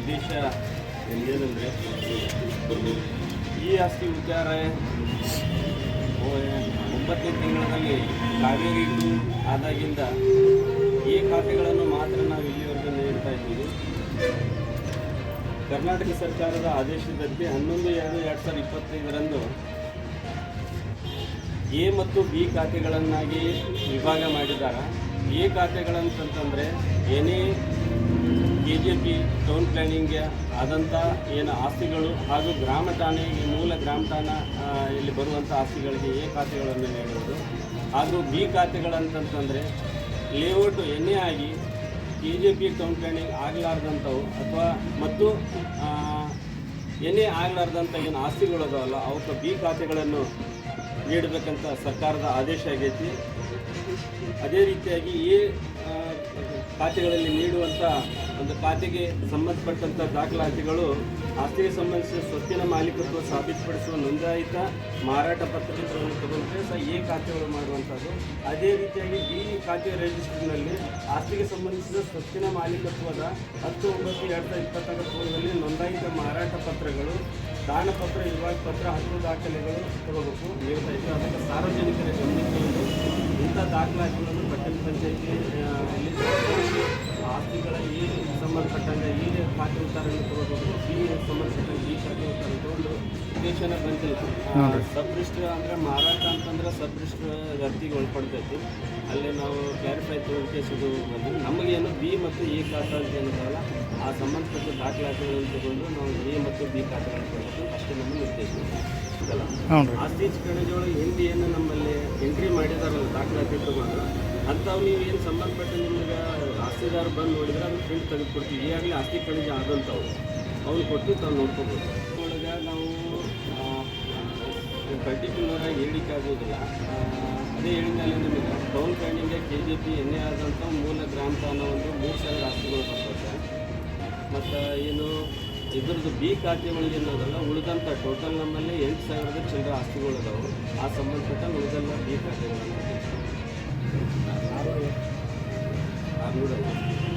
ಉದ್ದೇಶ ಏನಂದರೆ ಈ ಆಸ್ತಿ ವಿಚಾರ 9ನೇ ತಿಂಗಳಲ್ಲಿ ಕಾವೇರಿ ಆದಾಗಿಂದ ಈ ಖಾತೆಗಳನ್ನು ಮಾತ್ರ ನಾವು ಇಲ್ಲಿವರೆಗೂ ನೀಡ್ತಾ ಇದ್ದೀವಿ. ಕರ್ನಾಟಕ ಸರ್ಕಾರದ ಆದೇಶದಂತೆ 11/2/2025 ಎ ಮತ್ತು ಬಿ ಖಾತೆಗಳನ್ನಾಗಿ ವಿಭಾಗ ಮಾಡಿದ್ದಾರೆ. ಎ ಖಾತೆಗಳಂತಂತಂದರೆ ಏನೇ KJP ಟೌನ್ ಪ್ಲ್ಯಾನಿಂಗ್ಗೆ ಆದಂಥ ಏನು ಆಸ್ತಿಗಳು ಹಾಗೂ ಗ್ರಾಮ ಠಾಣೆ ಮೂಲ ಗ್ರಾಮ ಠಾಣೆ ಇಲ್ಲಿ ಬರುವಂಥ ಆಸ್ತಿಗಳಿಗೆ ಎ ಖಾತೆಗಳನ್ನು ನೀಡುವುದು. ಹಾಗೂ ಬಿ ಖಾತೆಗಳಂತಂತಂದರೆ ಲೇಔಟು ಎನ್ನೇ ಆಗಿ KJP ಟೌನ್ ಪ್ಲ್ಯಾನಿಂಗ್ ಆಗಲಾರ್ದಂಥವು ಅಥವಾ ಮತ್ತು ಎನ್ನೇ ಆಗಲಾರ್ದಂಥ ಏನು ಆಸ್ತಿಗಳು ಅದಾವಲ್ಲ ಅವಕ್ಕೆ ಬಿ ಖಾತೆಗಳನ್ನು ನೀಡಬೇಕಂತ ಸರ್ಕಾರದ ಆದೇಶ ಆಗೈತಿ. ಅದೇ ರೀತಿಯಾಗಿ ಈ ಖಾತೆಗಳಲ್ಲಿ ನೀಡುವಂಥ ಒಂದು ಖಾತೆಗೆ ಸಂಬಂಧಪಟ್ಟಂಥ ದಾಖಲಾತಿಗಳು ಆಸ್ತಿಗೆ ಸಂಬಂಧಿಸಿದ ಸ್ವತ್ತಿನ ಮಾಲೀಕತ್ವ ಸಾಬೀತುಪಡಿಸುವ ನೋಂದಾಯಿತ ಮಾರಾಟ ಪತ್ರಗಳನ್ನು ತಗೊಂಡ್ರೆ ಸಹ ಎ ಖಾತೆಗಳು ಮಾಡುವಂಥದ್ದು. ಅದೇ ರೀತಿಯಾಗಿ ಬಿ ಖಾತೆ ರಿಜಿಸ್ಟರ್ನಲ್ಲಿ ಆಸ್ತಿಗೆ ಸಂಬಂಧಿಸಿದ ಸ್ವತ್ತಿನ ಮಾಲೀಕತ್ವದ 10/9/2024 ನೋಂದಾಯಿತ ಮಾರಾಟ ಪತ್ರಗಳು, ದಾನಪತ್ರ, ವಿಭಾಗ ಪತ್ರ, ಹಕ್ಕು ದಾಖಲೆಗಳು ತಗೋಬೇಕು ನೀಡ್ತಾ ಇದ್ದೀವಿ. ಅದಕ್ಕೆ ಸಾರ್ವಜನಿಕರ ಗಮನಕ್ಕೆ ಇಂಥ ದಾಖಲಾತಿಗಳನ್ನು ಪಟ್ಟಣ ಪಂಚಾಯತಿ ಆಸ್ತಿಗಳ ಈ ಸಂಬಂಧಪಟ್ಟಂಗೆ ಈ ಖಾತೆ ಉತ್ತಾರವನ್ನು ತಗೋಬೇಕು. ಬಿ ಸಂಬಂಧಪಟ್ಟಂಗೆ ಈ ಖಾತೆ ಉತ್ತಾರ ತಗೊಂಡು ಉದ್ದೇಶನ ಬಂದಿಲ್ಲ. ಸಬ್ ರಿಜಿಸ್ಟರ್ ಅಂದರೆ ಮಾರಾಟ ಅಂತಂದ್ರೆ ಸಬ್ ರಿಜಿಸ್ಟರ್ ವ್ಯಾಪ್ತಿಗೆ ಒಳಪಡ್ತೈತಿ. ಅಲ್ಲಿ ನಾವು ಕ್ಲಾರಿಫೈ ತಗೊಳ್ಳೋಕ್ಕೆ ಸಿಗೋ ಬಂದು ನಮಗೇನು ಬಿ ಮತ್ತು ಎ ಖಾತೆ ಅಂತ ಏನಿದಾವಲ್ಲ ಆ ಸಂಬಂಧಪಟ್ಟ ದಾಖಲಾತಿಗಳನ್ನು ತಗೊಂಡು ನಾವು ಎ ಮತ್ತು ಬಿ ಖಾತೆಗಳನ್ನು ತಗೋಬೇಕು ಅಷ್ಟೇ ನಮ್ಮ ಉದ್ದೇಶ. ಆಸ್ತಿ ಚಿಕಣೆಯೊಳಗೆ ಹಿಂದೆ ಏನು ನಮ್ಮಲ್ಲಿ ಎಂಟ್ರಿ ಮಾಡಿದಾರಲ್ಲ ದಾಖಲಾತಿ ತಗೊಂಡು ಅಂಥವು ನೀವು ಏನು ಸಂಬಂಧಪಟ್ಟ ನಿಮ್ಗೆ ಆಸ್ತಿದಾರ ಬಂದು ನೋಡಿದ್ರೆ ಅದು ಪ್ರಿಂಟ್ ತೆಗೆದುಕೊಡ್ತೀವಿ. ಈಗಾಗಲೇ ಆಸ್ತಿ ಕಣಜ ಆದಂಥವು ಅವ್ನು ಕೊಟ್ಟು ತಾವು ನೋಡ್ಕೋಬೋದು. ಒಳಗೆ ನಾವು ಪರ್ಟಿಕ್ಯುಲರ್ ಆಗಿ ಹೇಳಿಕೆ ಆಗೋದಿಲ್ಲ. ಅದೇ ಹೇಳಿದ್ಮೇಲೆ ನಿಮಗೆ ಟೌನ್ ಪ್ಲ್ಯಾನಿಂಗ್ಗೆ KJP ಎನ್ನೇ ಆದಂಥ ಮೂಲ ಗ್ರಾಮ ಠಾಣೆ ಒಂದು 3,000 ಆಸ್ತಿಗಳು ಬರ್ತದೆ. ಮತ್ತು ಏನು ಇದ್ರದ್ದು ಬಿ ಖಾತೆ ಒಳಗೆ ಏನೋದಲ್ಲ ಉಳಿದಂಥ ಟೋಟಲ್ ನಮ್ಮಲ್ಲಿ 8,000 ಚಿಲ್ಲರೆ ಆಸ್ತಿಗಳು ಅದಾವೆ. ಆ ಸಂಬಂಧಪಟ್ಟ ಉಳಿದೆಲ್ಲ ಬಿ ಖಾತೆಗಳನ್ನು 600